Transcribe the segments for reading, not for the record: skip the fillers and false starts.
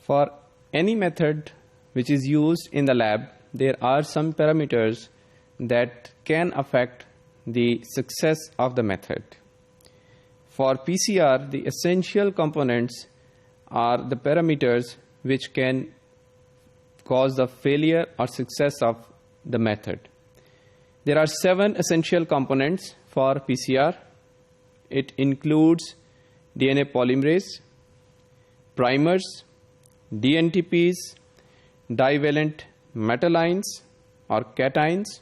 For any method which is used in the lab, there are some parameters that can affect the success of the method. For PCR, the essential components are the parameters which can cause the failure or success of the method. There are 7 essential components for PCR. It includes DNA polymerase, primers, DNTPs, divalent metal ions or cations,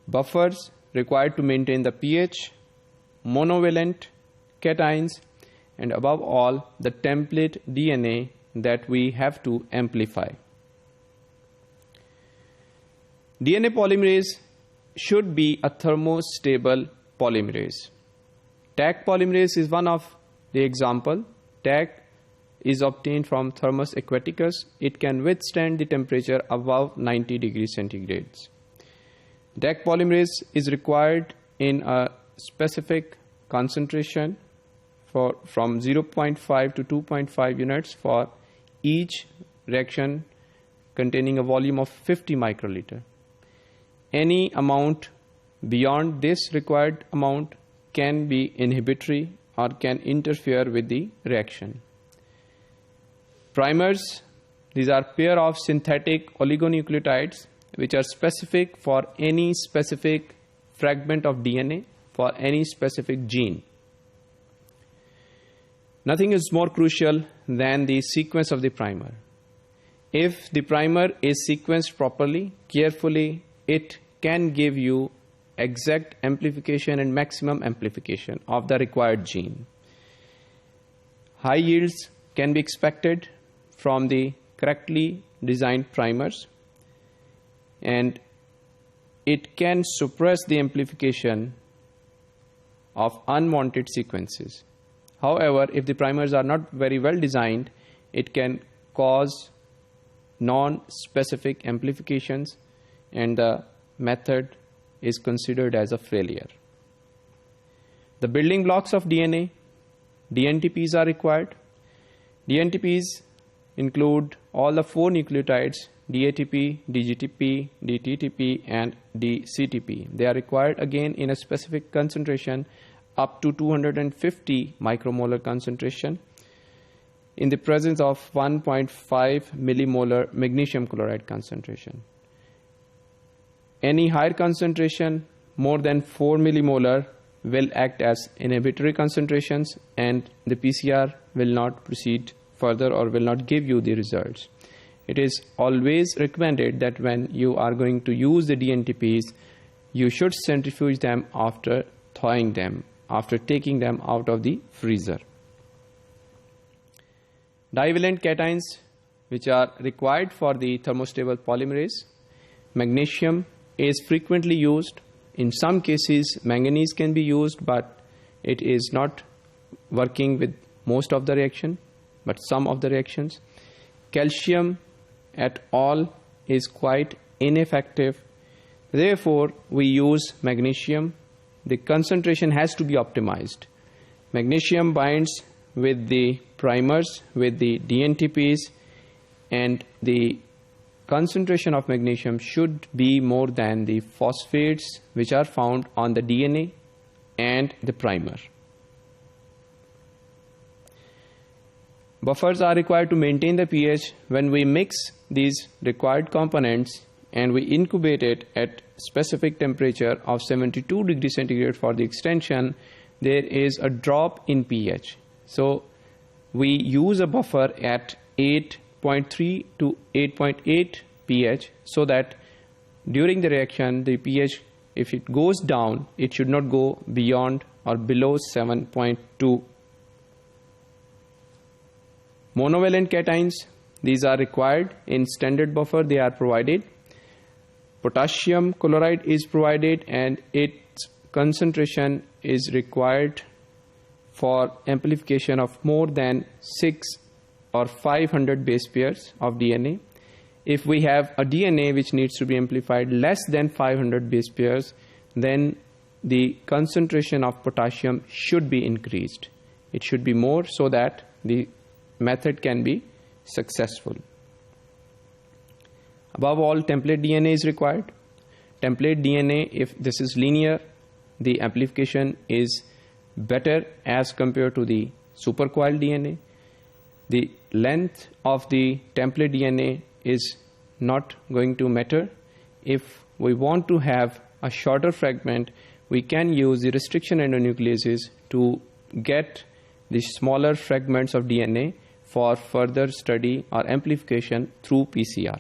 buffers required to maintain the pH, monovalent cations, and above all, the template DNA that we have to amplify. DNA polymerase should be a thermostable polymerase. Taq polymerase is one of the example. Taq is obtained from Thermus aquaticus. It can withstand the temperature above 90 degrees centigrade. Taq polymerase is required in a specific concentration from 0.5 to 2.5 units for each reaction containing a volume of 50 microliter. Any amount beyond this required amount can be inhibitory or can interfere with the reaction. Primers, these are pair of synthetic oligonucleotides which are specific for any specific fragment of DNA for any specific gene. Nothing is more crucial than the sequence of the primer. If the primer is sequenced properly, carefully, it can give you exact amplification and maximum amplification of the required gene. High yields can be expected from the correctly designed primers, and it can suppress the amplification of unwanted sequences. However, if the primers are not very well designed, it can cause non-specific amplifications and the method is considered as a failure. The building blocks of DNA, DNTPs are required. DNTPs include all the 4 nucleotides, DATP, DGTP, DTTP and DCTP. They are required again in a specific concentration up to 250 micromolar concentration in the presence of 1.5 millimolar magnesium chloride concentration. Any higher concentration, more than 4 millimolar, will act as inhibitory concentrations and the PCR will not proceed further or will not give you the results. It is always recommended that when you are going to use the DNTPs, you should centrifuge them after thawing them, after taking them out of the freezer. Divalent cations, which are required for the thermostable polymerase. Magnesium is frequently used. In some cases, manganese can be used, but it is not working with most of the reaction, but some of the reactions. Calcium at all is quite ineffective. Therefore, we use magnesium. The concentration has to be optimized. Magnesium binds with the primers, with the DNTPs, and the concentration of magnesium should be more than the phosphates which are found on the DNA and the primer. Buffers are required to maintain the pH. When we mix these required components and we incubate it at specific temperature of 72 degrees centigrade for the extension, there is a drop in pH. So we use a buffer at 8.3 to 8.8 pH so that during the reaction the pH, if it goes down, it should not go beyond or below 7.2. Monovalent cations, these are required in standard buffer, they are provided. Potassium chloride is provided and its concentration is required for amplification of more than 6 or 500 base pairs of DNA. If we have a DNA which needs to be amplified less than 500 base pairs, then the concentration of potassium should be increased. It should be more so that the method can be successful. Above all, template DNA is required. Template DNA, if this is linear, the amplification is better as compared to the supercoiled DNA. The length of the template DNA is not going to matter. If we want to have a shorter fragment, we can use the restriction endonucleases to get the smaller fragments of DNA for further study or amplification through PCR.